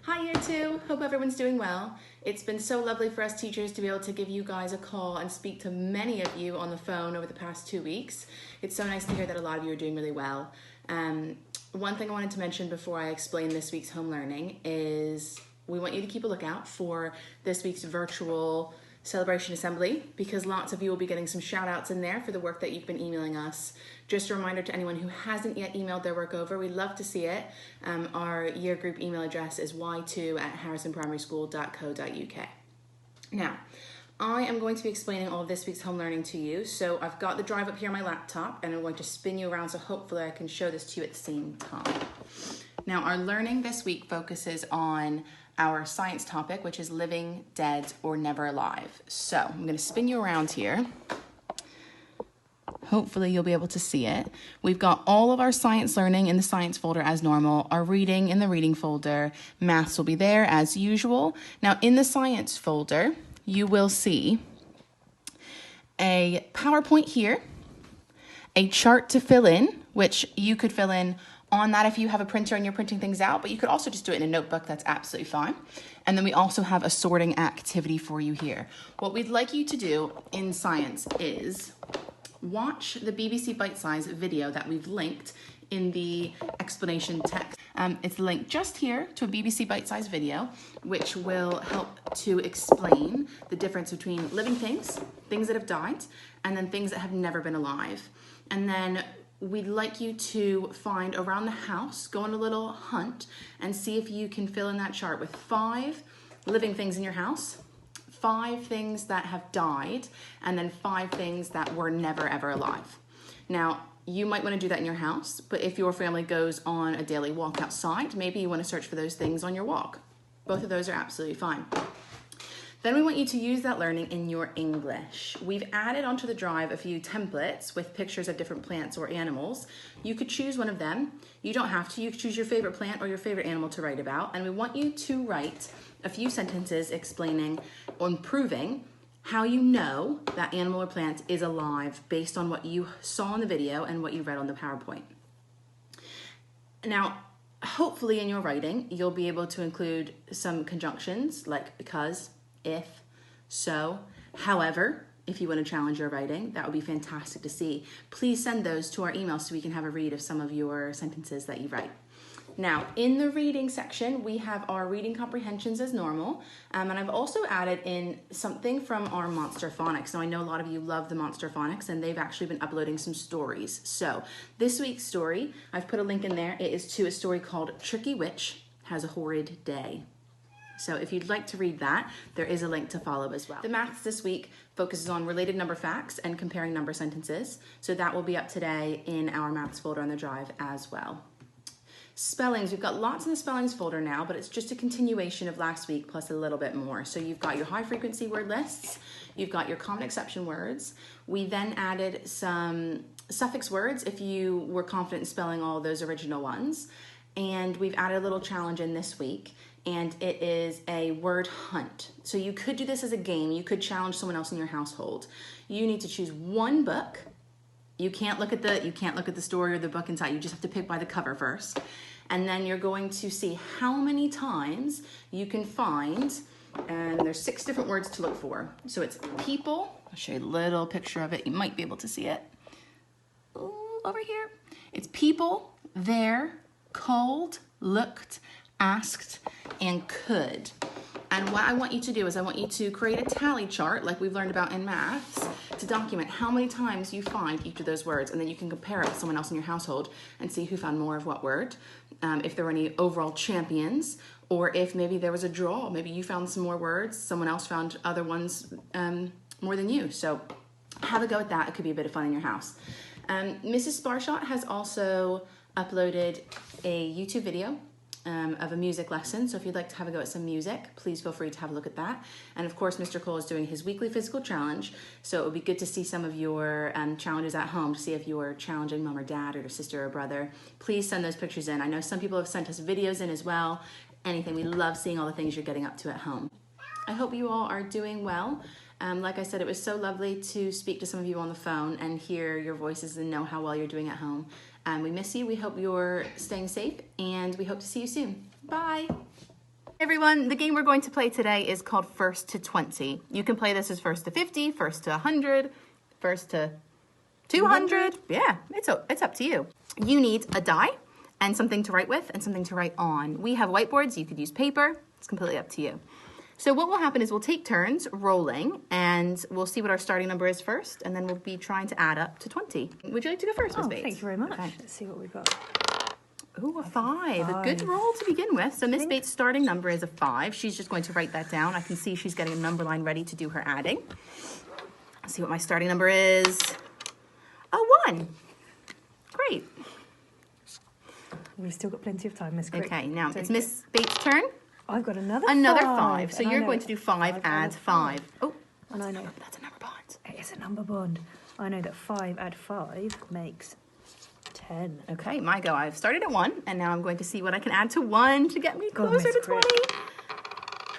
Hi Year 2, hope everyone's doing well. It's been so lovely for us teachers to be able to give you guys a call and speak to many of you on the phone over the past 2 weeks. It's so nice to hear that a lot of you are doing really well. One thing I wanted to mention before I explain this week's home learning is we want you to keep a lookout for this week's virtual celebration assembly because lots of you will be getting some shout outs in there for the work that you've been emailing us. Just a reminder to anyone who hasn't yet emailed their work over, we'd love to see it. Our year group email address is y2@harrisonprimaryschool.co.uk. Now, I am going to be explaining all of this week's home learning to you. So I've got the drive up here on my laptop and I'm going to spin you around so hopefully I can show this to you at the same time. Now, our learning this week focuses on our science topic, which is living, dead, or never alive. So I'm going to spin you around here. Hopefully you'll be able to see it. We've got all of our science learning in the science folder as normal, our reading in the reading folder, maths will be there as usual. Now in the science folder, you will see a PowerPoint here, a chart to fill in, which you could fill in on that if you have a printer and you're printing things out, but you could also just do it in a notebook, that's absolutely fine. And then we also have a sorting activity for you here. What we'd like you to do in science is watch the BBC Bite Size video that we've linked in the explanation text. It's linked just here to a BBC Bite Size video, which will help to explain the difference between living things, things that have died, and then things that have never been alive. And then we'd like you to find around the house, go on a little hunt, and see if you can fill in that chart with 5 living things in your house, 5 things that have died, and then 5 things that were never ever alive. Now, you might want to do that in your house, but if your family goes on a daily walk outside, maybe you want to search for those things on your walk. Both of those are absolutely fine. Then we want you to use that learning in your English. We've added onto the drive a few templates with pictures of different plants or animals. You could choose one of them. You don't have to. You could choose your favorite plant or your favorite animal to write about. And we want you to write a few sentences explaining or proving how you know that animal or plant is alive based on what you saw in the video and what you read on the PowerPoint. Now, hopefully in your writing, you'll be able to include some conjunctions like because, if, so, however. If you want to challenge your writing, that would be fantastic to see. Please send those to our email so we can have a read of some of your sentences that you write. Now, in the reading section, we have our reading comprehensions as normal, and I've also added in something from our Monster Phonics. Now, I know a lot of you love the Monster Phonics, and they've actually been uploading some stories. So, this week's story, I've put a link in there. It is to a story called Tricky Witch Has a Horrid Day. So if you'd like to read that, there is a link to follow as well. The maths this week focuses on related number facts and comparing number sentences. So that will be up today in our maths folder on the drive as well. Spellings, we've got lots in the spellings folder now, but it's just a continuation of last week plus a little bit more. So you've got your high frequency word lists, you've got your common exception words. We then added some suffix words if you were confident in spelling all those original ones. And we've added a little challenge in this week, and it is a word hunt. So you could do this as a game. You could challenge someone else in your household. You need to choose one book. You can't look at the story or the book inside. You just have to pick by the cover first. And then you're going to see how many times you can find, and there's 6 different words to look for. So it's people. I'll show you a little picture of it. You might be able to see it. Ooh, over here. It's people, there, cold, looked, asked, and could. And what I want you to do is I want you to create a tally chart like we've learned about in maths to document how many times you find each of those words, and then you can compare it with someone else in your household and see who found more of what word, if there were any overall champions, or if maybe there was a draw. Maybe you found some more words, someone else found other ones more than you. So have a go at that. It could be a bit of fun in your house. Mrs. Sparshot has also uploaded a YouTube video of a music lesson. So if you'd like to have a go at some music, please feel free to have a look at that. And of course, Mr. Cole is doing his weekly physical challenge. So it would be good to see some of your challenges at home to see if you're challenging mom or dad or your sister or brother. Please send those pictures in. I know some people have sent us videos in as well. Anything. We love seeing all the things you're getting up to at home. I hope you all are doing well. Like I said, it was so lovely to speak to some of you on the phone and hear your voices and know how well you're doing at home. We miss you. We hope you're staying safe, and we hope to see you soon. Bye. Everyone, the game we're going to play today is called First to 20. You can play this as First to 50, First to 100, First to 200. Yeah, it's up to you. You need a die and something to write with and something to write on. We have whiteboards. You could use paper. It's completely up to you. So what will happen is we'll take turns rolling and we'll see what our starting number is first, and then we'll be trying to add up to 20. Would you like to go first, Miss Bates? Thank you very much. Okay. Let's see what we've got. Ooh, a 5. A good roll to begin with. So Miss Bates' starting number is a 5. She's just going to write that down. I can see she's getting a number line ready to do her adding. Let's see what my starting number is. A 1. Great. We've still got plenty of time, Miss Crick. Okay, now it's Miss Bates' turn. I've got another 5. So you're going to do 5, add 5. Oh, and I know that's a number bond. It is a number bond. I know that 5 add 5 makes 10. Okay, my go. I've started at 1, and now I'm going to see what I can add to 1 to get me closer to 20.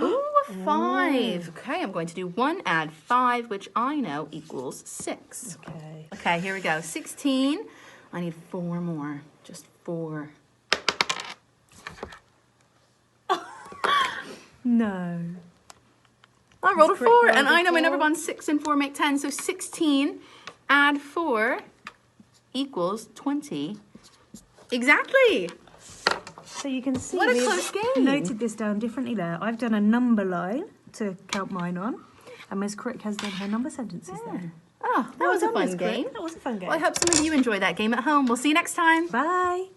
Ooh, a 5. Okay, I'm going to do 1, add 5, which I know equals 6. Okay. Okay, here we go. 16. I need 4 more. Just 4. No. I rolled a 4, and I know my number bonds 6 and 4 make 10. So 16 add 4 equals 20. Exactly. So you can see what a close game. Noted this down differently there. I've done a number line to count mine on, and Miss Crick has done her number sentences there. Oh, that was a fun game. That was a fun game. Well, I hope some of you enjoy that game at home. We'll see you next time. Bye.